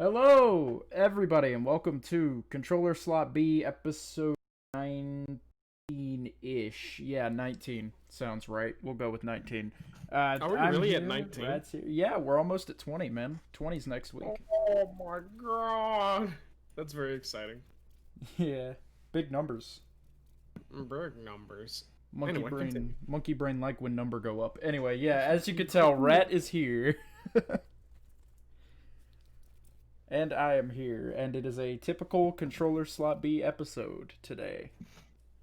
Hello, everybody, and welcome to Controller Slot B, episode 19-ish. Yeah, 19 sounds right. We'll go with 19. Are we I'm really at here, 19? Rat's here. Yeah, we're almost at 20, man. 20's next week. Oh my god. That's very exciting. Yeah, big numbers. Big numbers. Monkey Anyway, brain, continue. monkey brain like when number go up. Anyway, yeah, as you can tell, Rat is here. And I am here, and it is a typical Controller Slot B episode today.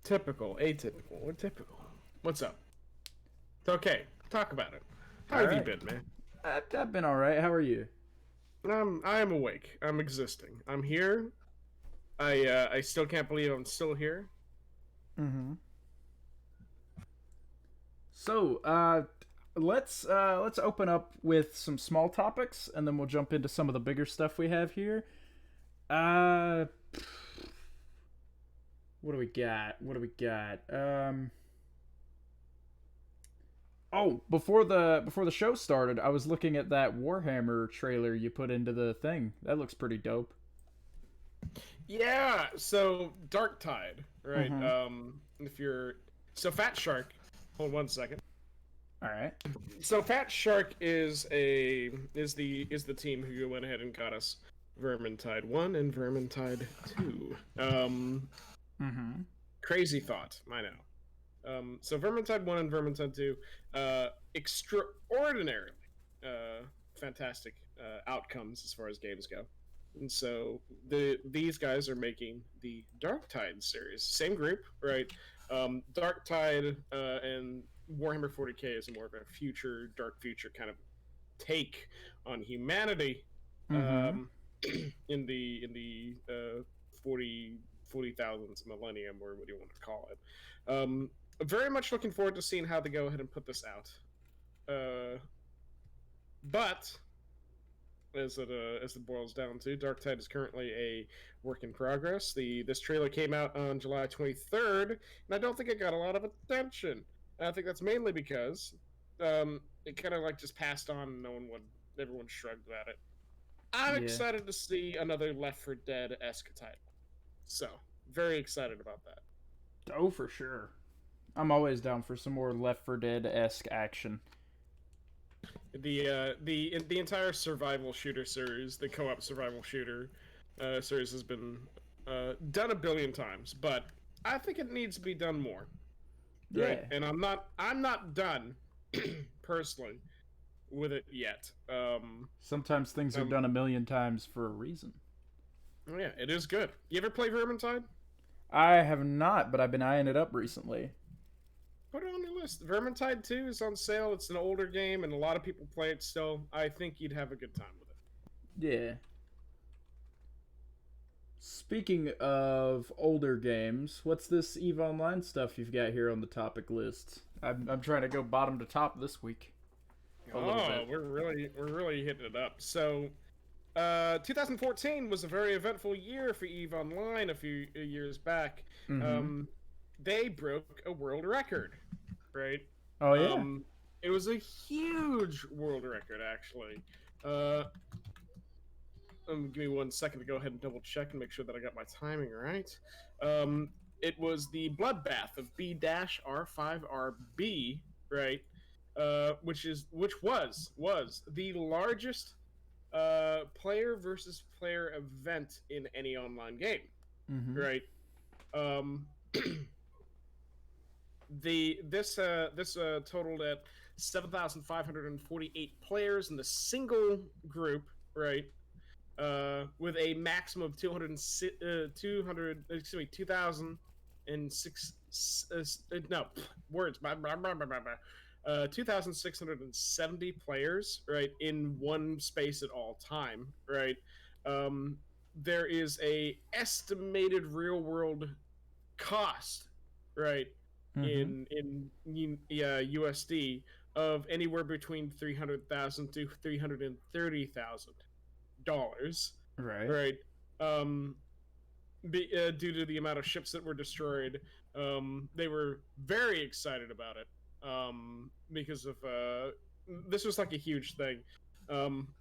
Typical, atypical, or typical. What's up? It's okay. Talk about it. How All have you right. been, man? I've been all right. How are you? I am awake. I'm existing. I'm here. I still can't believe I'm still here. Mm-hmm. So, let's open up with some small topics, and then we'll jump into some of the bigger stuff we have here. Uh, what do we got? What do we got? Oh, before the show started, I was looking at that Warhammer trailer you put into the thing. That looks pretty dope. Yeah, so Dark Tide, right? Mm-hmm. If you're Fat Shark, hold 1 second. All right. So Fat Shark is the team who went ahead and got us Vermintide 1 and Vermintide 2. Mm-hmm. Crazy thought, I know. So Vermintide 1 and Vermintide 2, extraordinarily fantastic outcomes as far as games go. And so these guys are making the Dark Tide series. Same group, right? Dark Tide and Warhammer 40k is more of a future, dark future kind of take on humanity Mm-hmm. in the 40,000s millennium, or what do you want to call it. Very much looking forward to seeing how they go ahead and put this out. But as it boils down to, Dark Tide is currently a work in progress. This trailer came out on July 23rd, and I don't think it got a lot of attention. And I think that's mainly because it kind of like just passed on. And everyone shrugged at it. I'm Yeah. excited to see another Left 4 Dead-esque title. So very excited about that. Oh, for sure. I'm always down for some more Left 4 Dead esque action. The entire survival shooter series, the co-op survival shooter series, has been done a billion times, but I think it needs to be done more. Right, Yeah. and I'm not done personally with it yet. Sometimes things are Um, done a million times for a reason. oh yeah, it is good. You ever play Vermintide? I have not, but I've been eyeing it up recently. Put it on your list. Vermintide 2 is on sale. It's an older game, and a lot of people play it still. I think you'd have a good time with it. Yeah. Speaking of older games, what's this EVE Online stuff you've got here on the topic list? I'm trying to go bottom to top this week. A little Oh, bit. we're really hitting it up. So, 2014 was a very eventful year for Eve Online. A few years back, Mm-hmm. um, they broke a world record, right? Oh, yeah. Um, it was a huge world record, actually. Uh, Give me 1 second to go ahead and double check and make sure that I got my timing right. It was the bloodbath of B-R5RB, right? Which was the largest player versus player event in any online game, Mm-hmm. right? Um, this totaled at 7,548 players in the single group, right? With a maximum of 2,006 no words 2,670 players, right, in one space at all time, right. There is a estimated real world cost, right, Mm-hmm. in USD of anywhere between 300,000 to $330,000, Right. right? Due to the amount of ships that were destroyed, they were very excited about it because of this was like a huge thing.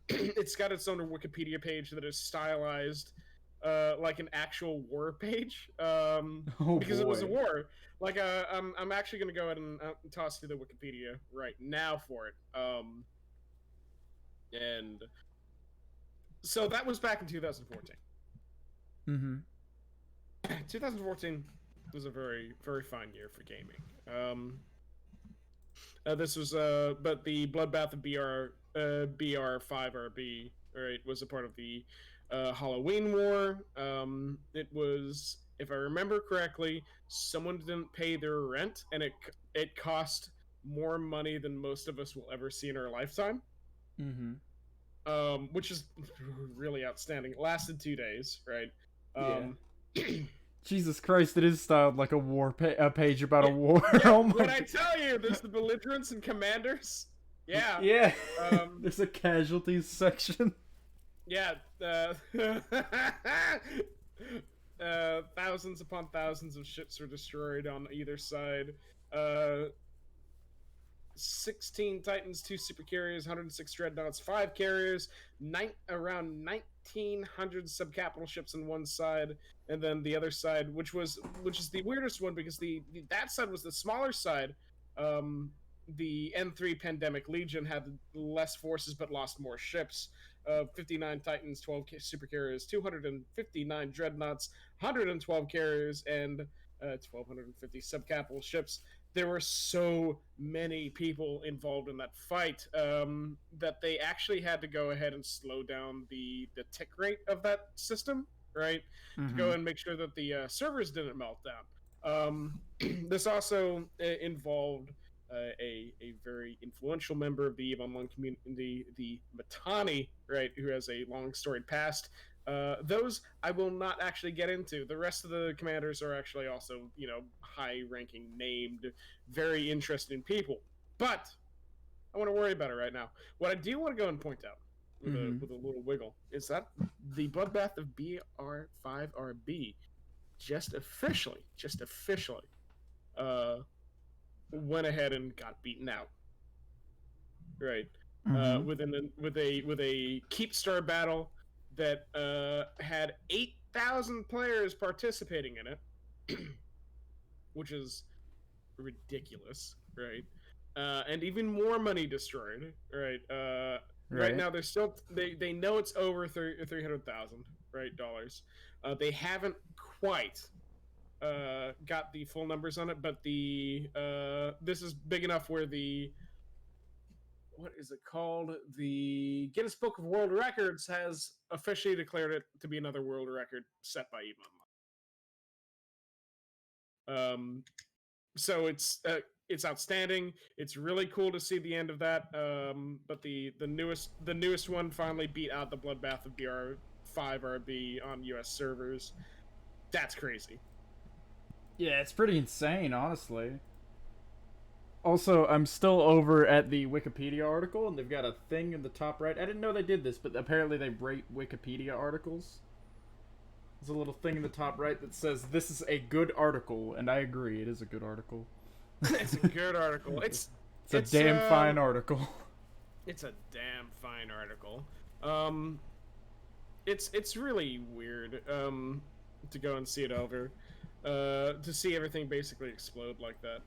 It's got its own Wikipedia page that is stylized like an actual war page, Oh because it was a boy. war. Like, I'm actually gonna go ahead and toss you the Wikipedia right now for it. And so that was back in 2014. Mm-hmm. 2014 was a very, very fine year for gaming. This was, but the Bloodbath of BR5RB, right, was a part of the Halloween War. It was, if I remember correctly, someone didn't pay their rent, and it cost more money than most of us will ever see in our lifetime. Mm-hmm. Which is really outstanding. It lasted 2 days, right? Yeah. Um, Jesus Christ, it is styled like a page about a yeah, war. yeah. Oh my What I god. tell you, there's the belligerents and commanders. Yeah, Yeah. um, There's a casualties section. yeah. Thousands upon thousands of ships were destroyed on either side. Uh, 16 Titans, 2 super carriers, 106 dreadnoughts, 5 carriers, around 1,900 subcapital ships on one side, and then the other side, which is the weirdest one because that side was the smaller side. The N3 Pandemic Legion had less forces but lost more ships. 59 Titans, 12 super carriers, 259 dreadnoughts, 112 carriers, and 1,250 subcapital ships. There were so many people involved in that fight that they actually had to go ahead and slow down the tick rate of that system, right? To Mm-hmm. go and make sure that the servers didn't melt down. This also involved a very influential member of the EVE Online community, the Matani, right, who has a long storied past. Those I will not actually get into. The rest of the commanders are actually also, high-ranking, named, very interesting people. But I want to worry about it right now. What I do want to go and point out with a Mm-hmm. with a little wiggle is that the bloodbath of BR5RB just officially, uh, went ahead and got beaten out. Right. Mm-hmm. With a keep star battle that had 8,000 players participating in it, which is ridiculous, right? And even more money destroyed, right? Right Right. now, they know it's over 300,000, right, dollars. They haven't quite got the full numbers on it, but the this is big enough where the what is it called? The Guinness Book of World Records has officially declared it to be another world record set by EVE Online. So it's outstanding. It's really cool to see the end of that. But the newest one finally beat out the bloodbath of BR5RB on US servers. That's crazy. Yeah, it's pretty insane, honestly. Also, I'm still over at the Wikipedia article, and they've got a thing in the top right. I didn't know they did this, but apparently they rate Wikipedia articles. There's a little thing in the top right that says, "This is a good article," and I agree, it is a good article. It's a good article. It's a damn fine um article. it's a damn fine article. Um it's really weird to go and see it over. To see everything basically explode like that.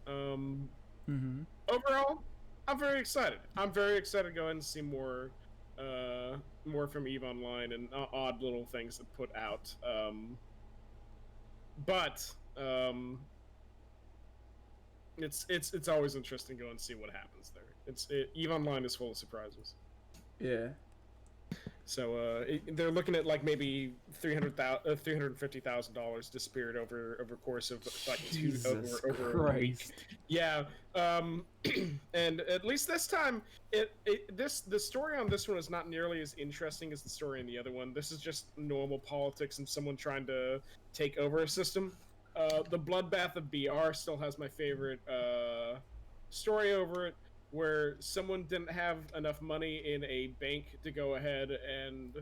Mm-hmm. Overall, I'm very excited. I'm very excited to go ahead and see more from EVE Online and odd little things that put out. But it's always interesting to go and see what happens there. EVE Online is full of surprises. Yeah. So they're looking at like maybe $350,000 disappeared over course of like Jesus over a week. Christ. Yeah, and at least this time, the story on this one is not nearly as interesting as the story in the other one. This is just normal politics and someone trying to take over a system. The Bloodbath of BR still has my favorite story over it, where someone didn't have enough money in a bank to go ahead and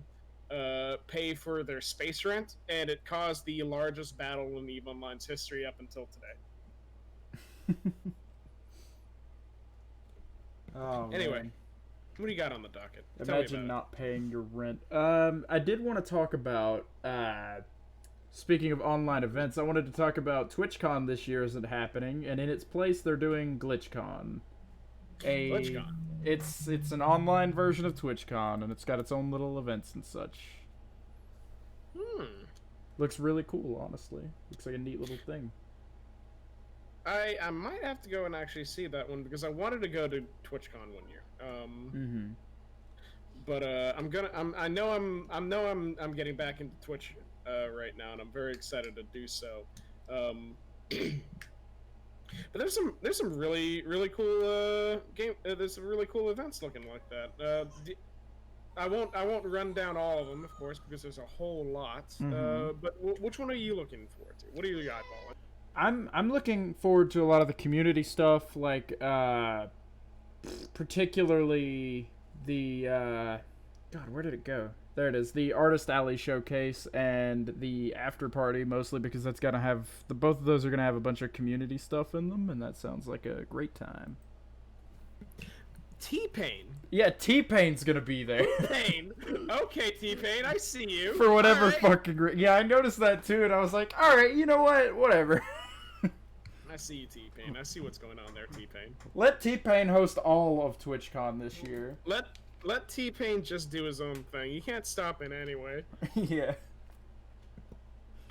pay for their space rent, and it caused the largest battle in EVE Online's history up until today. Oh Anyway, man. What do you got on the docket? Imagine not paying your rent. I did want to talk about. Speaking of online events, I wanted to talk about TwitchCon this year isn't happening, and in its place they're doing GlitchCon. GlitchCon. It's an online version of TwitchCon, and it's got its own little events and such. Looks really cool, honestly. Looks like a neat little thing. I might have to go and actually see that one because I wanted to go to TwitchCon one year. But I'm getting back into Twitch right now, and I'm very excited to do so. But there's some really cool there's some really cool events looking like that. I won't run down all of them, of course, because there's a whole lot. But which one are you looking forward to? What are you eyeballing? I'm looking forward to a lot of the community stuff, like particularly the God, where did it go? There it is, the Artist Alley showcase and the after party, mostly because that's gonna have both of those are gonna have a bunch of community stuff in them, and that sounds like a great time. T-Pain. Yeah, T-Pain's gonna be there. T-Pain. Okay, T-Pain, I see you. For whatever fucking yeah, I noticed that too, and I was like, all right, you know what, whatever. I see you, T-Pain. I see what's going on there, T-Pain. Let T-Pain host all of TwitchCon this year. Let T-Pain just do his own thing. You can't stop it anyway. Yeah.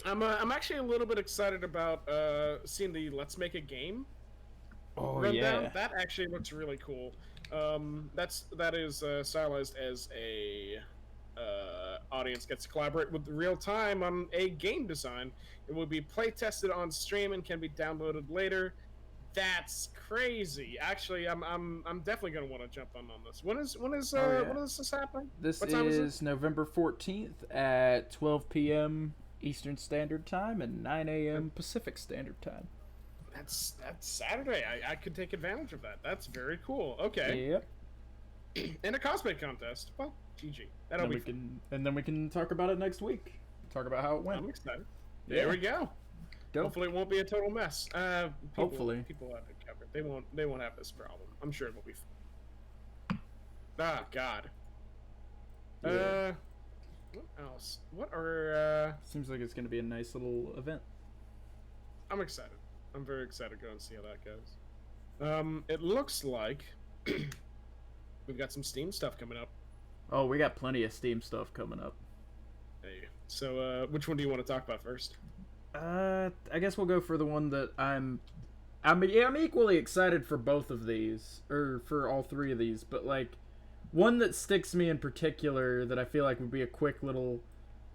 I'm actually a little bit excited about seeing the Let's Make a Game. Yeah. That actually looks really cool. That is stylized as a audience gets to collaborate with real time on a game design. It will be play tested on stream and can be downloaded later. That's crazy. Actually, I'm definitely gonna want to jump on this. When is this happening? This is November 14th at 12 p.m. Eastern Standard Time and 9 a.m. Pacific Standard Time. That's Saturday. I could take advantage of that. That's very cool. Okay. Yep. In a cosplay contest. Well, GG. That'll be fun. And then we can talk about it next week. Talk about how it went. I'm excited. There we go. Hopefully it won't be a total mess. Hopefully. People have it covered. They won't have this problem. I'm sure it will be fun. Ah, God. Yeah. What else? What are Seems like it's gonna be a nice little event. I'm excited. I'm very excited to go and see how that goes. It looks like we've got some Steam stuff coming up. Oh, we got plenty of Steam stuff coming up. Hey. So, which one do you want to talk about first? I guess we'll go for the one that I'm equally excited for both of these, or for all three of these, but like one that sticks me in particular that I feel like would be a quick little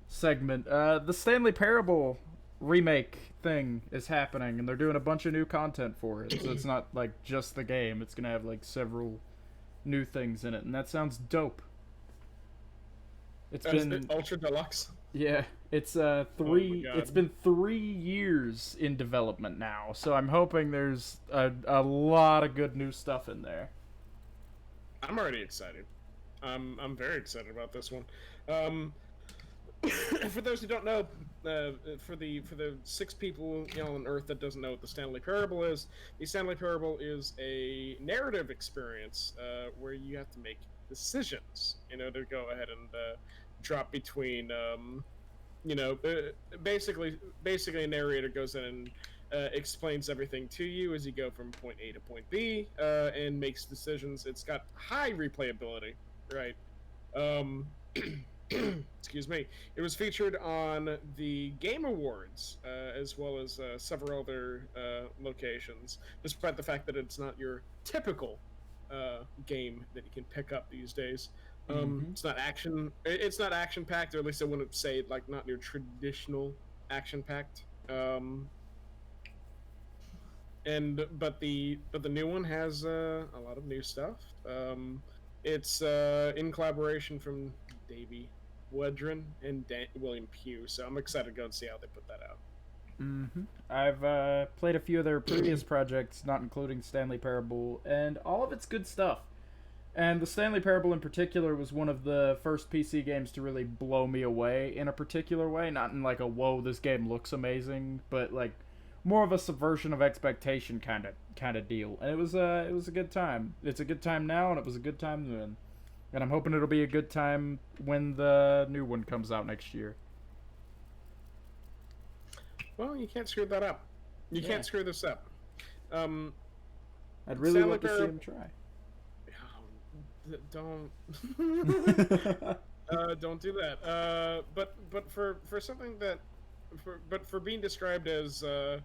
segment. The Stanley Parable remake thing is happening, and they're doing a bunch of new content for it, so it's not like just the game. It's gonna have like several new things in it, and that sounds dope. It's been Ultra Deluxe. Yeah, it's it's been 3 years in development now, so I'm hoping there's a lot of good new stuff in there. I'm already excited. I'm very excited about this one. For those who don't know, for the 6 people on Earth that doesn't know what the Stanley Parable is, the Stanley Parable is a narrative experience where you have to make decisions, to go ahead and drop between, basically a narrator goes in and explains everything to you as you go from point A to point B and makes decisions. It's got high replayability, right? Excuse me. It was featured on the Game Awards as well as several other locations, despite the fact that it's not your typical game that you can pick up these days. It's not action. It's not action packed, or at least I wouldn't say like not your traditional action packed. But the new one has a lot of new stuff. It's in collaboration from Davey Wedren and William Pugh, so I'm excited to go and see how they put that out. I've played a few of their previous projects, not including Stanley Parable, and all of it's good stuff. And the Stanley Parable in particular was one of the first PC games to really blow me away in a particular way. Not in like a, whoa, this game looks amazing, but like more of a subversion of expectation kind of deal. And it was a good time. It's a good time now, and it was a good time then. And I'm hoping it'll be a good time when the new one comes out next year. Well, you can't screw that up. You Yeah. can't screw this up. I'd really Stanley love to see Parable. him try. Don't don't do that. But for something that for being described as a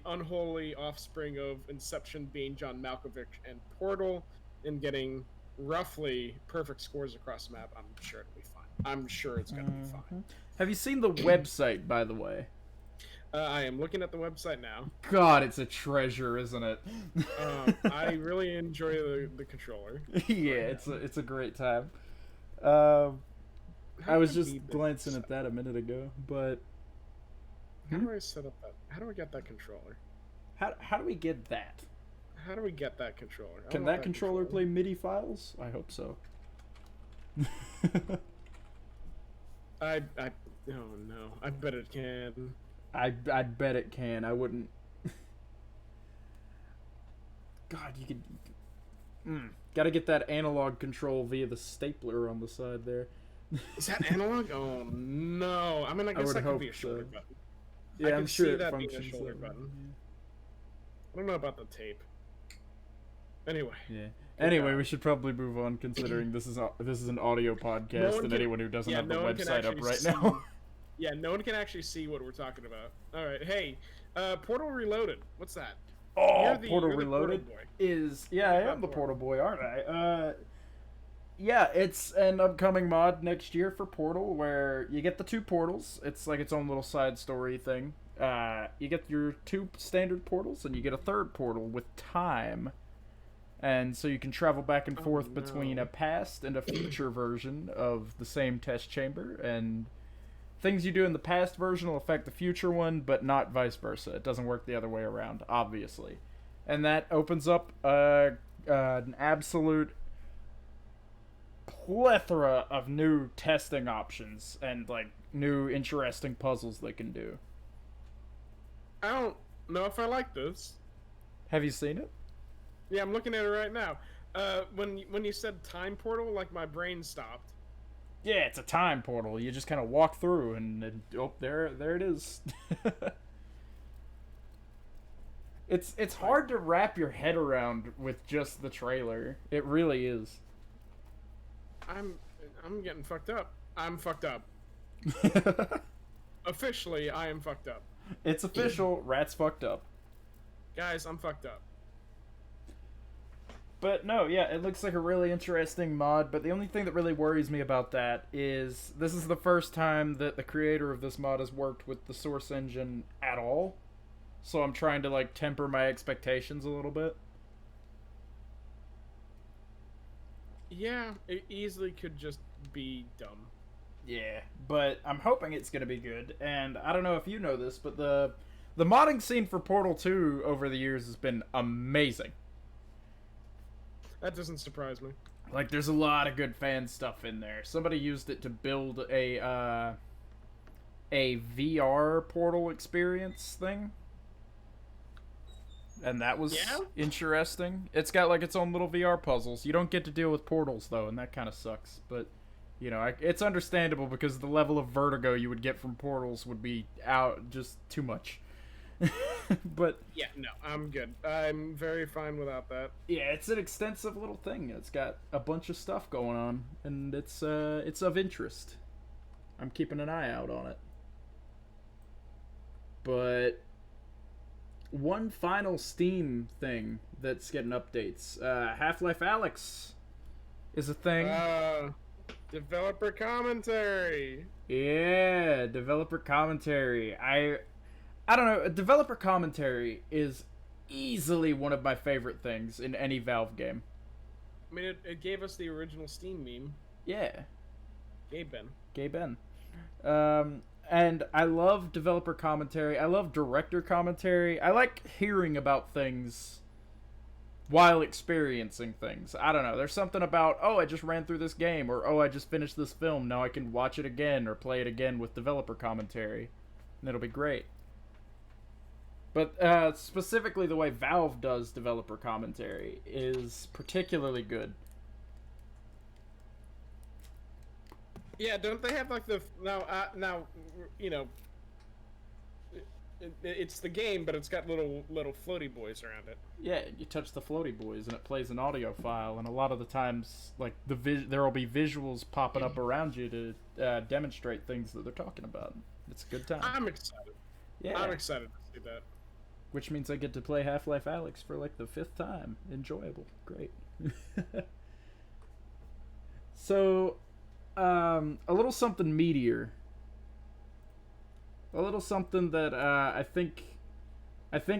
unholy offspring of Inception being John Malkovich and Portal and getting roughly perfect scores across the map, I'm sure it'll be fine. I'm sure it's gonna be fine. Have you seen the website, by the way? I am looking at the website now. God, it's a treasure, isn't it? I really enjoy the controller. Yeah, it's a great time. I was just glancing at that a minute ago, but how do I set up that? How do I get that controller? how do we get that? How do we get that controller? Can that controller play MIDI files? I hope so. I oh no, I bet it can. I'd bet it can. I wouldn't. God, you could. Gotta get that analog control via the stapler on the side there. Is that analog? Oh no! I mean, I guess that could be a shoulder button. Yeah, I'm sure it that functions. being a shoulder button. Yeah. I don't know about the tape. Anyway. Yeah. Anyway, we should probably move on, considering this is an audio podcast, and anyone who doesn't have the website up right now. Yeah, no one can actually see what we're talking about. All right, hey, Portal Reloaded. What's that? Oh, Portal Reloaded is I am the Portal boy, aren't I? Yeah, it's an upcoming mod next year for Portal where you get the 2 portals. It's like its own little side story thing. You get your 2 standard portals, and you get a 3rd portal with time. And so you can travel back and forth between a past and a future version of the same test chamber, and things you do in the past version will affect the future one, but not vice versa. It doesn't work the other way around, obviously. And that opens up an absolute plethora of new testing options and like new interesting puzzles they can do. I don't know if I like this. Have you seen it? Yeah, I'm looking at it right now. When you said time portal, like my brain stopped. Yeah, it's a time portal. You just kind of walk through, and oh, there it is. It's hard to wrap your head around with just the trailer. It really is. I'm getting fucked up. I'm fucked up. Officially, I am fucked up. It's official. Rat's fucked up. Guys, I'm fucked up. But no, yeah, it looks like a really interesting mod, but the only thing that really worries me about that is this is the first time that the creator of this mod has worked with the source engine at all. So I'm trying to like temper my expectations a little bit. Yeah, it easily could just be dumb. Yeah, but I'm hoping it's going to be good. And I don't know if you know this, but the modding scene for Portal 2 over the years has been amazing. That doesn't surprise me. Like, there's a lot of good fan stuff in there. Somebody used it to build a VR Portal experience thing. And that was interesting. It's got, like, its own little VR puzzles. You don't get to deal with portals, though, and that kind of sucks. But, you know, it's understandable because the level of vertigo you would get from portals would be out just too much. But yeah, no, I'm good. I'm very fine without that. Yeah, it's an extensive little thing. It's got a bunch of stuff going on, and it's of interest. I'm keeping an eye out on it. But one final Steam thing that's getting updates. Half-Life Alyx is a thing. Developer commentary. Yeah, developer commentary. I don't know, developer commentary is easily one of my favorite things in any Valve game. I mean, it gave us the original Steam meme. Yeah. Gay Ben. Gay Ben. And I love developer commentary. I love director commentary. I like hearing about things while experiencing things. I don't know. There's something about, oh, I just ran through this game, or oh, I just finished this film. Now I can watch it again or play it again with developer commentary. And it'll be great. But specifically the way Valve does developer commentary is particularly good. Yeah, don't they have like the now? Now, you know, it's the game, but it's got little floaty boys around it. Yeah, you touch the floaty boys and it plays an audio file, and a lot of the times, like there will be visuals popping up around you to demonstrate things that they're talking about. It's a good time. I'm excited. Yeah, I'm excited to see that. which means I get to play Half-Life Alyx for like the fifth time. Enjoyable, great. So, a little something meatier, a little something that I think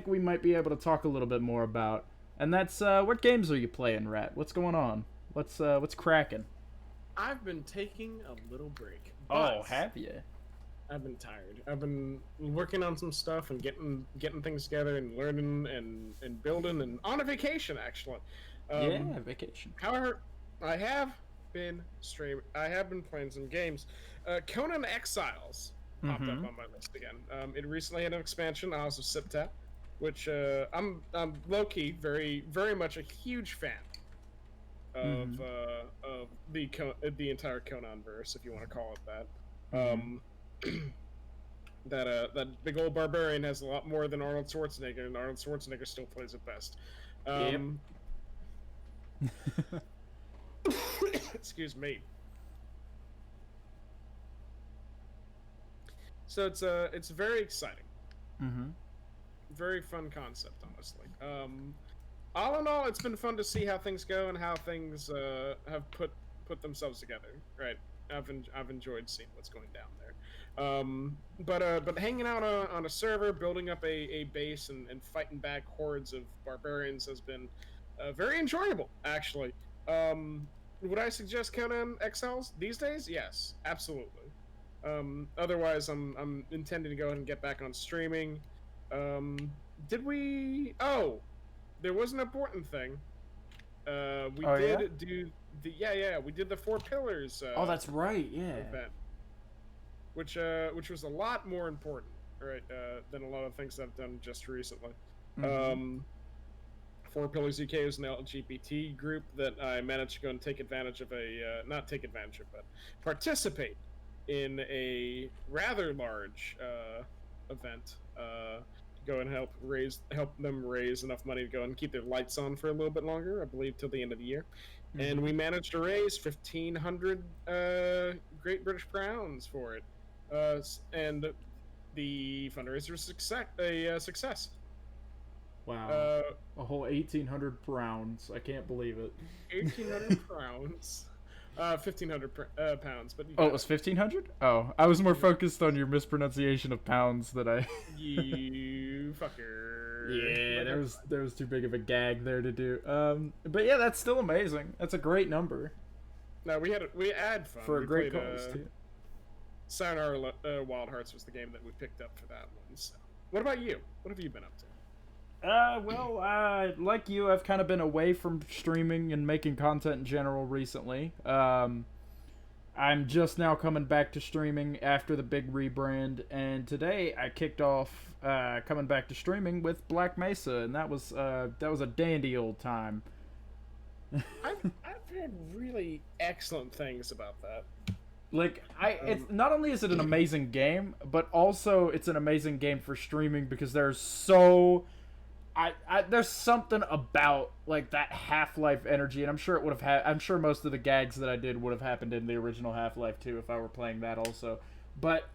we might be able to talk a little bit more about, and that's what games are you playing, Rat? What's going on? What's cracking? I've been taking a little break, Oh, but have you? I've been tired. I've been working on some stuff and getting things together and learning and building and on a vacation actually. Yeah, vacation. However, I have been streaming. I have been playing some games. Conan Exiles popped up on my list again. It recently had an expansion, Isles of Siptap, which I'm low key very much a huge fan of the entire Conan verse, if you want to call it that. That big old barbarian has a lot more than Arnold Schwarzenegger, and Arnold Schwarzenegger still plays it best. Excuse me. So it's very exciting. Very fun concept, honestly. All in all, it's been fun to see how things go and how things have put themselves together. Right, I've enjoyed seeing what's going down there. But hanging out on a server, building up a base and fighting back hordes of barbarians has been very enjoyable, actually. Would I suggest Conan Exiles these days? Yes, absolutely. Otherwise, I'm intending to go ahead and get back on streaming. Did we? Oh, there was an important thing. We did do the we did the Four Pillars. Oh, that's right. Yeah. Event, which was a lot more important, right, than a lot of things I've done just recently. Four Pillars UK is an LGBT group that I managed to go and take advantage of not take advantage of, but participate in a rather large event. Go and help them raise enough money to go and keep their lights on for a little bit longer, I believe till the end of the year. And we managed to raise 1,500 Great British Crowns for it. And the fundraiser was a success. Wow. A whole 1,800 pounds. I can't believe it. 1,800 pounds. 1,500 pounds. But it was 1,500? Oh, I was more focused on your mispronunciation of pounds that I... You fucker. Yeah, there was too big of a gag there to do. But yeah, that's still amazing. That's a great number. No, we had fun. For a great cause, too. Sayonara Wild Hearts was the game that we picked up for that one. So. What about you? What have you been up to? Like you, I've kind of been away from streaming and making content in general recently. I'm just now coming back to streaming after the big rebrand, and today I kicked off coming back to streaming with Black Mesa, and that was a dandy old time. I've heard really excellent things about that. Like, it's not only is it an amazing game, but also it's an amazing game for streaming because there's there's something about like that Half-Life energy, and I'm sure it would have I'm sure most of the gags that I did would have happened in the original Half-Life too if I were playing that also. But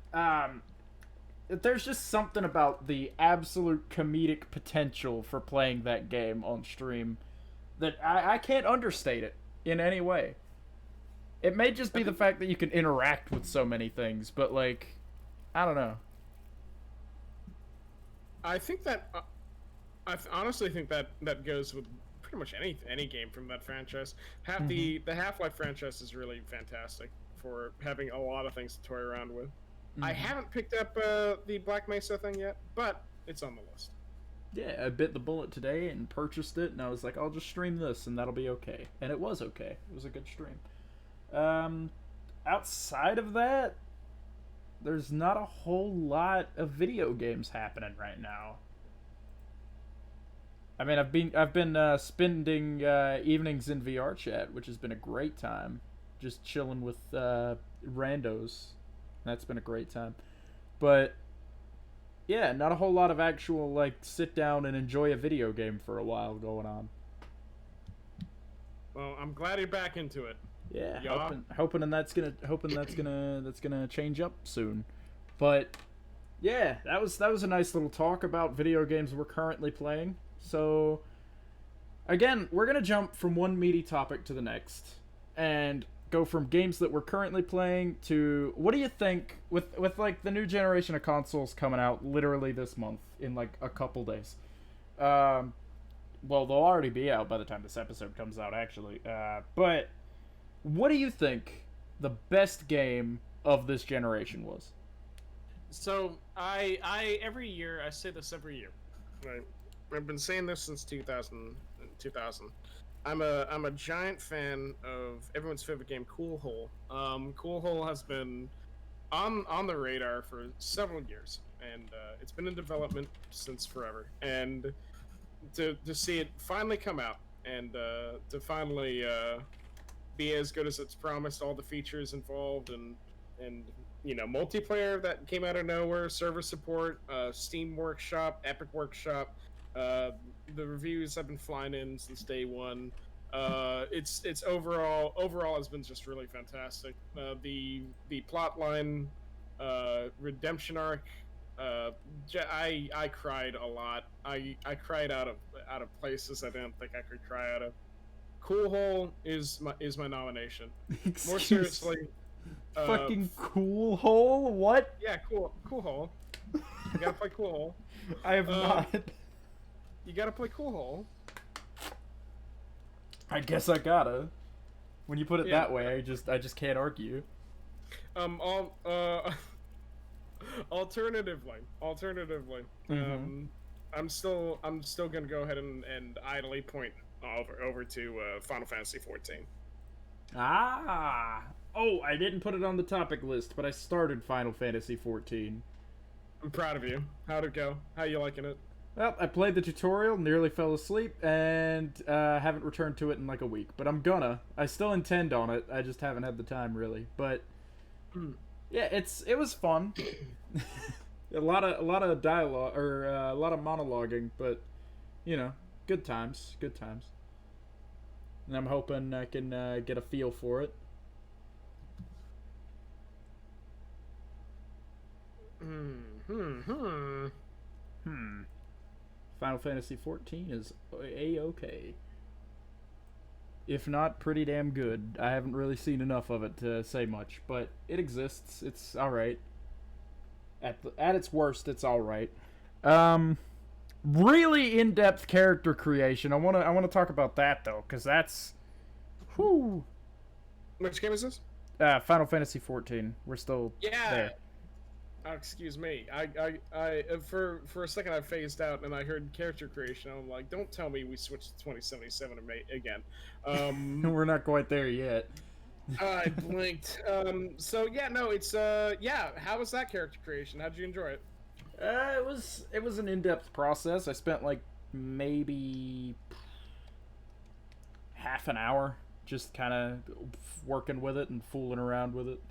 there's just something about the absolute comedic potential for playing that game on stream that I can't understate it in any way. It may just be the fact that you can interact with so many things, but like, I don't know. I think that I honestly think that goes with pretty much any game from that franchise. The Half-Life franchise is really fantastic for having a lot of things to toy around with. I haven't picked up the Black Mesa thing yet, but it's on the list. Yeah, I bit the bullet today and purchased it, and I was like, I'll just stream this, and that'll be okay. And it was okay. It was a good stream. Outside of that, there's not a whole lot of video games happening right now. I mean, I've been spending evenings in VR chat, which has been a great time. just chilling with randos. That's been a great time. But yeah, not a whole lot of actual like sit down and enjoy a video game for a while going on. Well, I'm glad you're back into it. Yeah, Yeah. hoping that's gonna change up soon. But yeah, that was a nice little talk about video games we're currently playing. So again, we're gonna jump from one meaty topic to the next, and go from games that we're currently playing to what do you think with like the new generation of consoles coming out literally this month in like a couple days. Well, they'll already be out by the time this episode comes out, actually. But what do you think the best game of this generation was? So I every year I say this every year. Right. I've been saying this since 2000. I'm a giant fan of everyone's favorite game, Cool Hole. Cool Hole has been on the radar for several years, and it's been in development since forever. And to see it finally come out and to finally be as good as it's promised, all the features involved, and you know, multiplayer that came out of nowhere, server support, Steam Workshop, Epic Workshop. The reviews have been flying in since day one. It's overall has been just really fantastic. The plot line, redemption arc. I cried a lot. I cried out of places I didn't think I could cry out of. Cool Hole is my nomination. More seriously, fucking Cool Hole? What? Yeah, Cool Hole. You gotta play Cool Hole. I have not. You gotta play Cool Hole. I guess I gotta. When you put it that way, I just can't argue. Alternatively, I'm still gonna go ahead and idly point over to Final Fantasy 14. Ah. Oh, I didn't put it on the topic list, but I started Final Fantasy 14. I'm proud of you. How'd it go? How you liking it? Well, I played the tutorial, nearly fell asleep, and haven't returned to it in like a week. But I'm gonna. I still intend on it. I just haven't had the time really. But yeah, it was fun. a lot of dialogue or a lot of monologuing, but you know, good times. And I'm hoping I can get a feel for it. Final Fantasy 14 is A-okay. If not, pretty damn good. I haven't really seen enough of it to say much, but it exists. It's alright. At its worst, it's alright. Really in-depth character creation. I wanna talk about that though, because that's whew. Which game is this? Final Fantasy 14. We're still there. Excuse me. I for a second I phased out and I heard character creation. I'm like, don't tell me we switched to 2077 again. We're not quite there yet. I blinked. So yeah, no, it's yeah. How was that character creation? How'd you enjoy it? It was an in-depth process. I spent like maybe half an hour just kind of working with it and fooling around with it.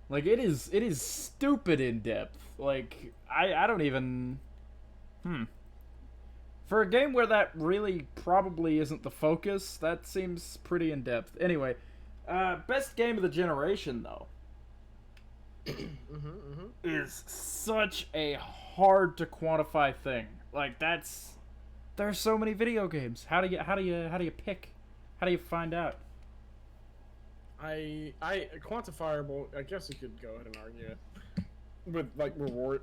Like it is stupid in depth. Like I don't even for a game where that really probably isn't the focus, that seems pretty in depth. Anyway, best game of the generation though. Is such a hard to quantify thing. Like there's so many video games. How do you pick? How do you find out? I quantifiable. I guess you could go ahead and argue it with like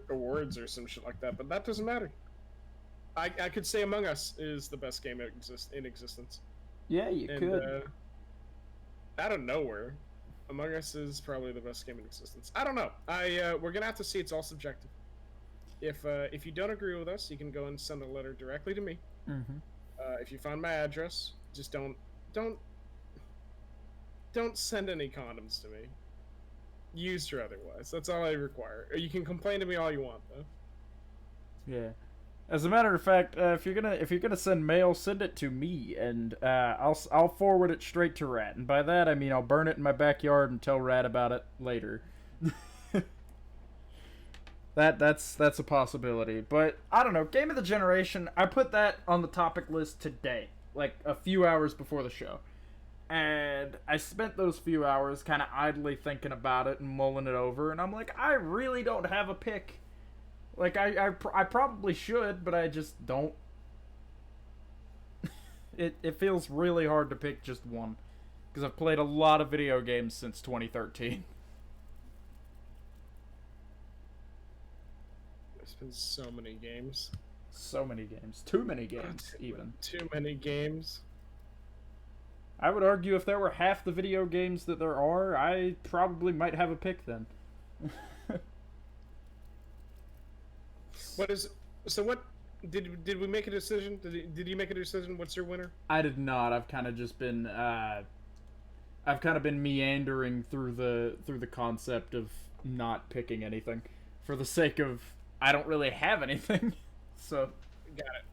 awards or some shit like that, but that doesn't matter. I could say Among Us is the best game in existence. Yeah, you could. Out of nowhere, Among Us is probably the best game in existence. I don't know. We're gonna have to see. It's all subjective. If you don't agree with us, you can go and send a letter directly to me. If you find my address, just don't send any condoms to me. Used or otherwise. That's all I require. Or you can complain to me all you want, though. Yeah. As a matter of fact, if you're gonna send mail, send it to me, and I'll forward it straight to Rat. And by that I mean I'll burn it in my backyard and tell Rat about it later. That's a possibility. But I don't know. Game of the generation. I put that on the topic list today, like a few hours before the show, and I spent those few hours kind of idly thinking about it and mulling it over. And I'm like, I really don't have a pick. Like I probably should, but I just don't. It feels really hard to pick just one because I've played a lot of video games since 2013. There's been so many games. So many games, too many games, even. Too many games. I would argue if there were half the video games that there are, I probably might have a pick then. What is so? What did we make a decision? Did you make a decision? What's your winner? I did not. I've kind of just been I've kind of been meandering through the concept of not picking anything for the sake of I don't really have anything. So Got it.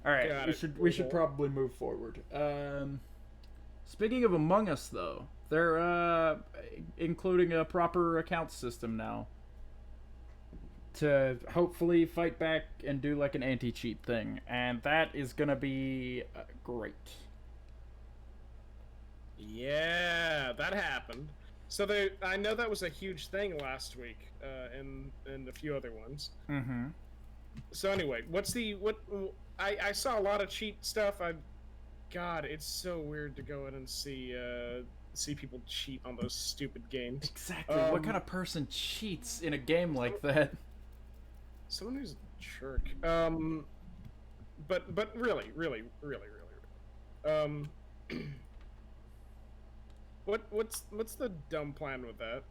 all right, Got it. we should probably move forward. Speaking of Among Us though, they're including a proper account system now to hopefully fight back and do like an anti-cheat thing, and that is gonna be great. Yeah, that happened. So I know that was a huge thing last week, and a few other ones. Mm-hmm. So anyway, I saw a lot of cheat stuff. God, it's so weird to go in and see people cheat on those stupid games. Exactly. What kind of person cheats in a game like that? Someone who's a jerk. But really. What's the dumb plan with that?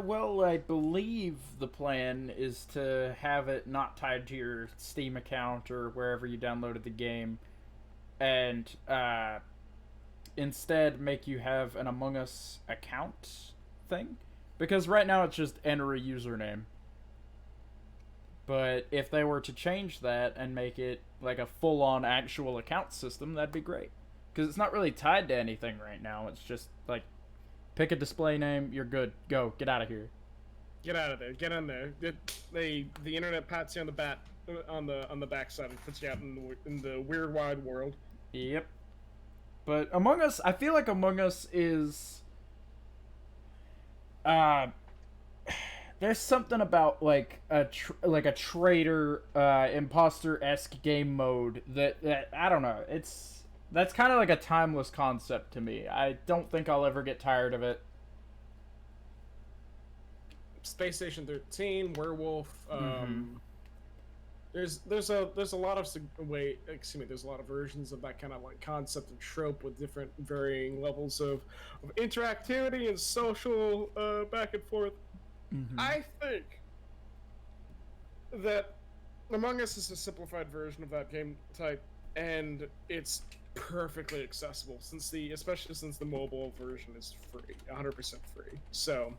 Well, I believe the plan is to have it not tied to your Steam account or wherever you downloaded the game, and instead make you have an Among Us account thing. Because right now it's just enter a username. But if they were to change that and make it like a full-on actual account system, that'd be great. Because it's not really tied to anything right now. It's just like, pick a display name, you're good. Go, get out of here. Get out of there. Get in there. The internet pats you on the backside and puts you out in the weird wide world. Yep. But Among Us, I feel like Among Us is there's something about like a traitor imposter-esque game mode that I don't know. That's kind of like a timeless concept to me. I don't think I'll ever get tired of it. Space Station 13, Werewolf. There's a lot of there's a lot of versions of that kind of like concept and trope with different varying levels of interactivity and social back and forth. Mm-hmm. I think that Among Us is a simplified version of that game type, and it's perfectly accessible especially since the mobile version is free, 100% free. So,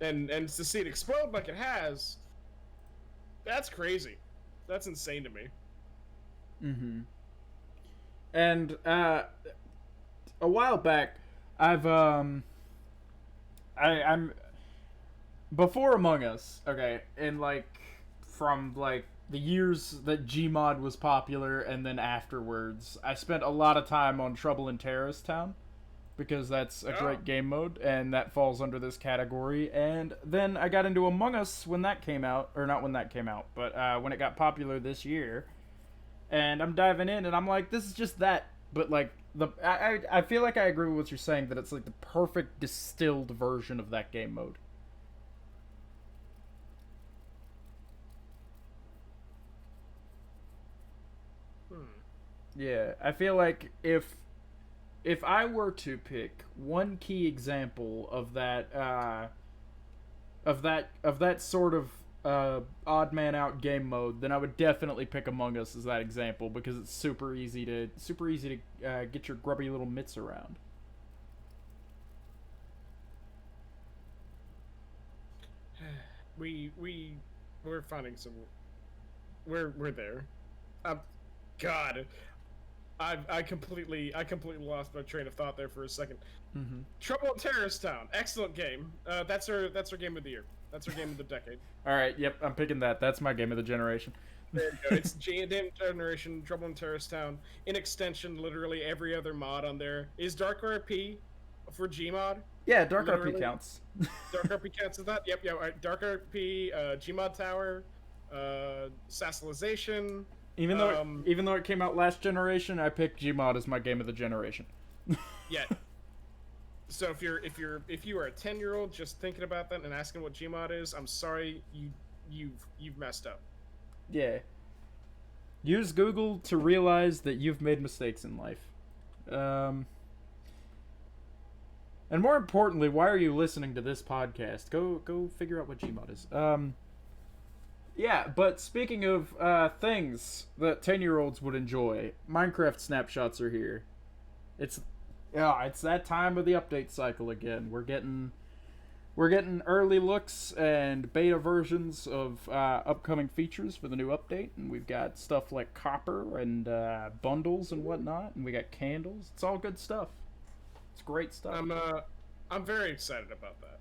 and to see it explode like it has, that's crazy. That's insane to me. Mm-hmm. And a while back, I'm before Among Us, okay, and like from like the years that Gmod was popular and then afterwards, I spent a lot of time on Trouble in Terrorist Town because that's a great game mode and that falls under this category. And then I got into Among Us when that came out, or not when that came out, but when it got popular this year. And I'm diving in and I'm like, this is just that, but like I feel like I agree with what you're saying, that it's like the perfect distilled version of that game mode. Yeah, I feel like if I were to pick one key example of that sort of odd man out game mode, then I would definitely pick Among Us as that example because it's super easy to get your grubby little mitts around. We're finding some we're there. Um, God, I completely lost my train of thought there for a second. Mm-hmm. Trouble in Terrorist Town, excellent game. That's our game of the year. That's our game of the decade. All right, yep, I'm picking that. That's my game of the generation. There you go. It's Damn Generation, Trouble in Terrorist Town. In extension, literally every other mod on there is Dark RP for Gmod. Yeah, Dark Literally. RP counts. Dark RP counts as that. Yep, yeah. Right. Dark RP, Gmod Tower, Sassalization. Even though it came out last generation, I picked Gmod as my game of the generation. Yeah. So if you are a 10-year-old just thinking about that and asking what Gmod is, I'm sorry, you've messed up. Yeah. Use Google to realize that you've made mistakes in life. And more importantly, why are you listening to this podcast? Go figure out what Gmod is. Yeah, but speaking of things that 10-year-olds would enjoy, Minecraft snapshots are here. It's that time of the update cycle again. We're getting early looks and beta versions of upcoming features for the new update, and we've got stuff like copper and bundles and whatnot, and we got candles. It's all good stuff. It's great stuff. I'm very excited about that.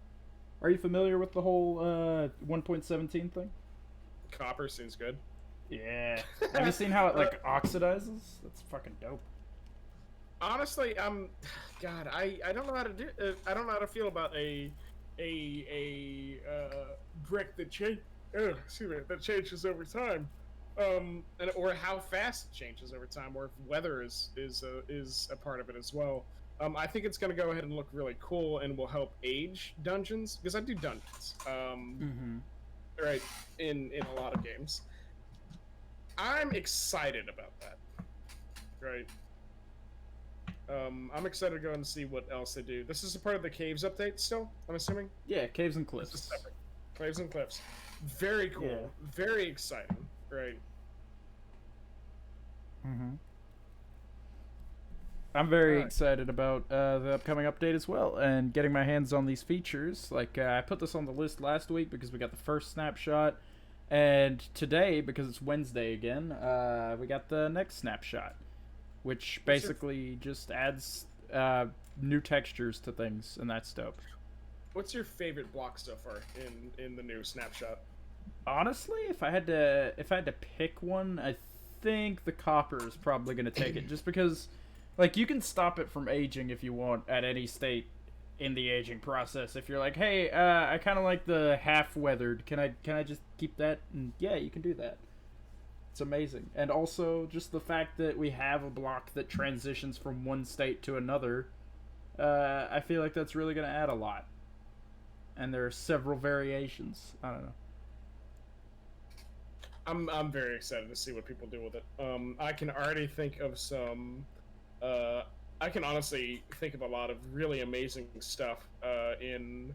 Are you familiar with the whole 1.17 thing? Copper seems good. Yeah. Have you seen how it like oxidizes? That's fucking dope. Honestly, God, I don't know how to do. I don't know how to feel about a brick that that changes over time, or how fast it changes over time, or if weather is a part of it as well. I think it's going to go ahead and look really cool and will help age dungeons, because I do dungeons. Right, in a lot of games. I'm excited about that. Right. I'm excited to go and see what else they do. This is a part of the Caves update still, I'm assuming? Yeah, Caves and Cliffs. This is separate. Caves and Cliffs. Very cool. Yeah. Very exciting. Right. I'm very excited about the upcoming update as well, and getting my hands on these features. Like, I put this on the list last week because we got the first snapshot, and today, because it's Wednesday again, we got the next snapshot, which basically just adds new textures to things, and that's dope. What's your favorite block so far in the new snapshot? Honestly, if I had to pick one, I think the copper is probably going to take it, just because. Like, you can stop it from aging if you want at any state in the aging process. If you're like, hey, I kind of like the half-weathered. Can I just keep that? And yeah, you can do that. It's amazing. And also, just the fact that we have a block that transitions from one state to another, I feel like that's really going to add a lot. And there are several variations. I don't know. I'm very excited to see what people do with it. I can already think of some... I can honestly think of a lot of really amazing stuff in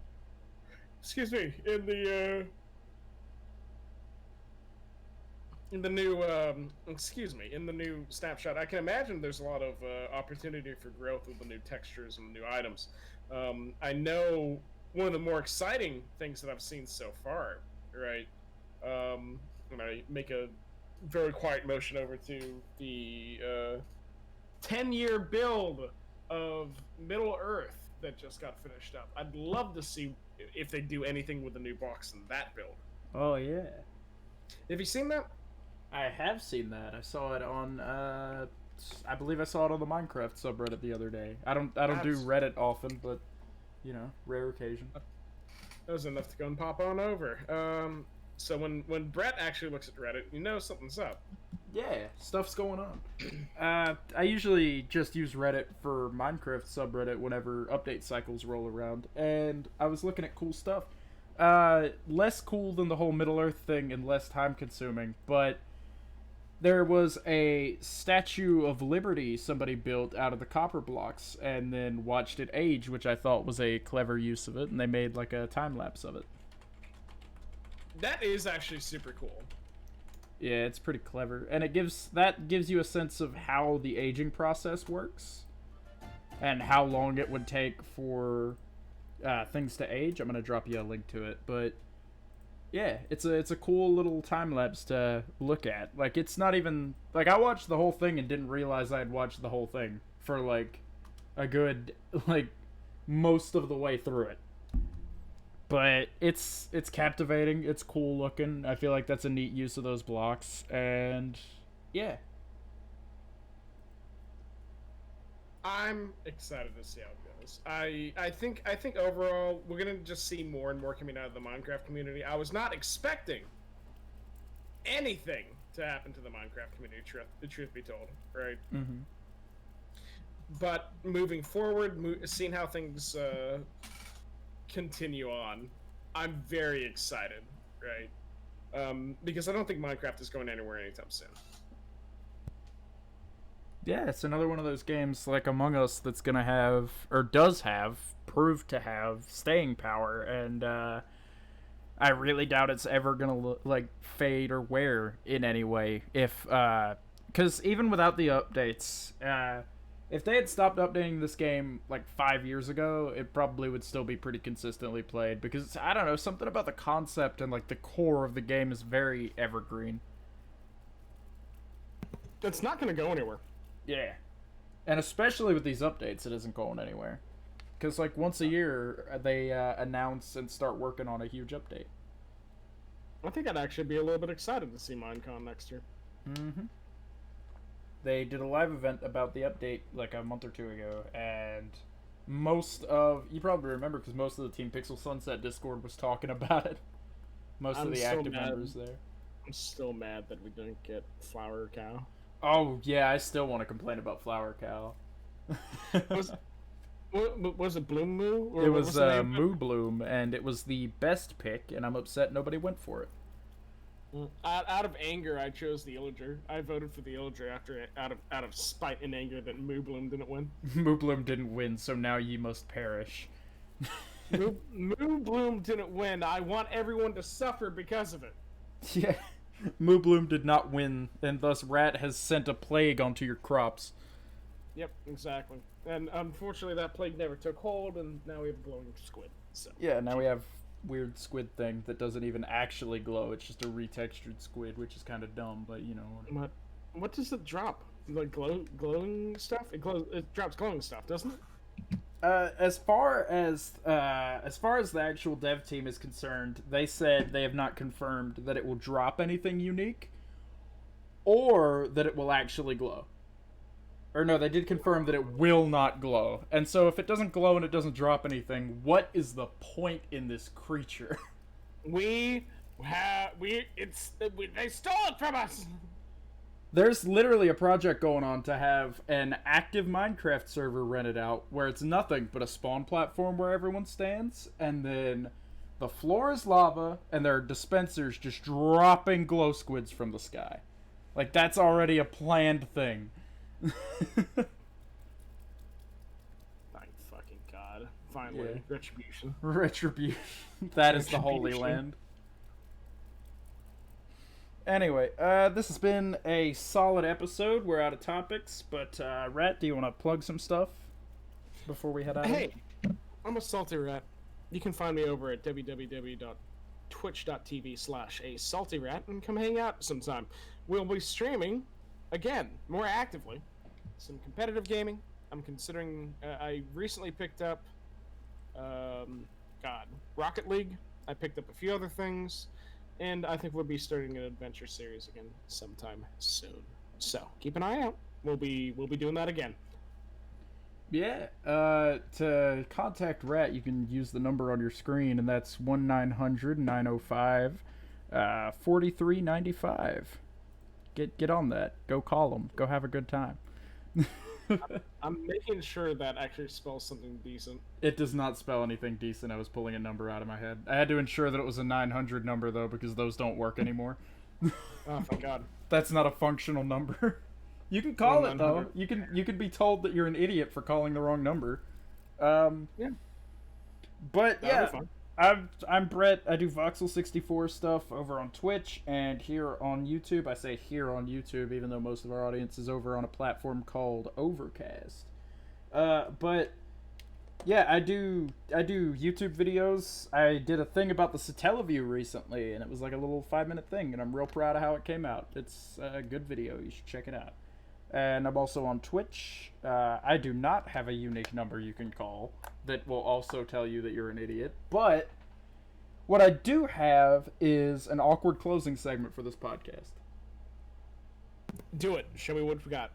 the new snapshot. I can imagine there's a lot of opportunity for growth with the new textures and new items. I know one of the more exciting things that I've seen so far, right? When I make a very quiet motion over to the 10-year build of Middle Earth that just got finished up. I'd love to see if they do anything with the new box in that build. Oh yeah. Have you seen that? I have seen that. I saw it on I believe I saw it on the Minecraft subreddit the other day. I don't do Reddit often, but you know, rare occasion. That was enough to go and pop on over. So when Bret actually looks at Reddit, you know something's up. Yeah, stuff's going on. I usually just use Reddit for Minecraft subreddit whenever update cycles roll around, and I was looking at cool stuff. Less cool than the whole Middle-earth thing and less time-consuming, but there was a Statue of Liberty somebody built out of the copper blocks and then watched it age, which I thought was a clever use of it, and they made like a time-lapse of it. That is actually super cool. Yeah, it's pretty clever, and it gives you a sense of how the aging process works, and how long it would take for things to age. I'm gonna drop you a link to it, but Yeah, it's a cool little time lapse to look at. Like it's not even like I watched the whole thing and didn't realize I had watched the whole thing for like a good like most of the way through it. But it's captivating. It's cool looking. I feel like that's a neat use of those blocks, and yeah, I'm excited to see how it goes. I think overall we're gonna just see more and more coming out of the Minecraft community. I was not expecting anything to happen to the Minecraft community. The truth be told, right? mm-hmm. But moving forward, seeing how things continue on, I'm very excited, right? Because I don't think Minecraft is going anywhere anytime soon. Yeah, it's another one of those games like Among Us that's gonna have or does have proved to have staying power, and I really doubt it's ever gonna like fade or wear in any way. If because even without the updates, if they had stopped updating this game like 5 years ago, it probably would still be pretty consistently played. Because I don't know, something about the concept and like the core of the game is very evergreen. It's not going to go anywhere. Yeah, and especially with these updates, it isn't going anywhere. Because like once a year, they announce and start working on a huge update. I think I'd actually be a little bit excited to see Minecon next year. Mm-hmm. They did a live event about the update like a month or two ago, and you probably remember because most of the Team Pixel Sunset Discord was talking about it. Most of the active members there. I'm still mad that we didn't get Flower Cow. Oh yeah, I still want to complain about Flower Cow. Was it Bloom Moo? It was Moo Bloom, and it was the best pick, and I'm upset nobody went for it. Out of anger, I chose the Illager. I voted for the Illager out of spite and anger that Moo Bloom didn't win. Moo Bloom didn't win, so now ye must perish. Moo Bloom didn't win. I want everyone to suffer because of it. Yeah, Moo Bloom did not win, and thus Rat has sent a plague onto your crops. Yep, exactly. And unfortunately, that plague never took hold, and now we have a glowing squid. So yeah, now we have weird squid thing that doesn't even actually glow. It's just a retextured squid, which is kind of dumb, but you know. What does it drop? Like glowing stuff? It drops glowing stuff, doesn't it? As far as the actual dev team is concerned, they said they have not confirmed that it will drop anything unique, or that it will actually glow. Or no, they did confirm that it will not glow. And so if it doesn't glow and it doesn't drop anything, what is the point in this creature? They stole it from us. There's literally a project going on to have an active Minecraft server rented out where it's nothing but a spawn platform where everyone stands, and then the floor is lava and there are dispensers just dropping glow squids from the sky. Like that's already a planned thing. Thank fucking God. Finally, yeah. Retribution. Retribution. That is the Holy Land. Anyway, this has been a solid episode. We're out of topics, but Rat, do you want to plug some stuff before we head out? Hey, I'm a salty rat. You can find me over at www.twitch.tv/asaltyrat and come hang out sometime. We'll be streaming again more actively some competitive gaming. I'm considering I recently picked up Rocket League. I picked up a few other things, and I think we'll be starting an adventure series again sometime soon. So keep an eye out. We'll be doing that again. Yeah. To contact Rat, you can use the number on your screen, and that's 1-900-905-4395. Get on that. Go call them. Go have a good time. I'm making sure that actually spells something decent. It does not spell anything decent. I was pulling a number out of my head. I had to ensure that it was a 900 number, though, because those don't work anymore. Oh, thank God. That's not a functional number. You can call it, though. You can be told that you're an idiot for calling the wrong number. Yeah. But, yeah. I'm Brett. I do Voxel64 stuff over on Twitch and here on YouTube. I say here on YouTube, even though most of our audience is over on a platform called Overcast. But Yeah, I do YouTube videos. I did a thing about the Satellaview recently, and it was like a little 5 minute thing, and I'm real proud of how it came out. It's a good video. You should check it out. And I'm also on Twitch. I do not have a unique number you can call that will also tell you that you're an idiot. But what I do have is an awkward closing segment for this podcast. Do it. Show me what we got.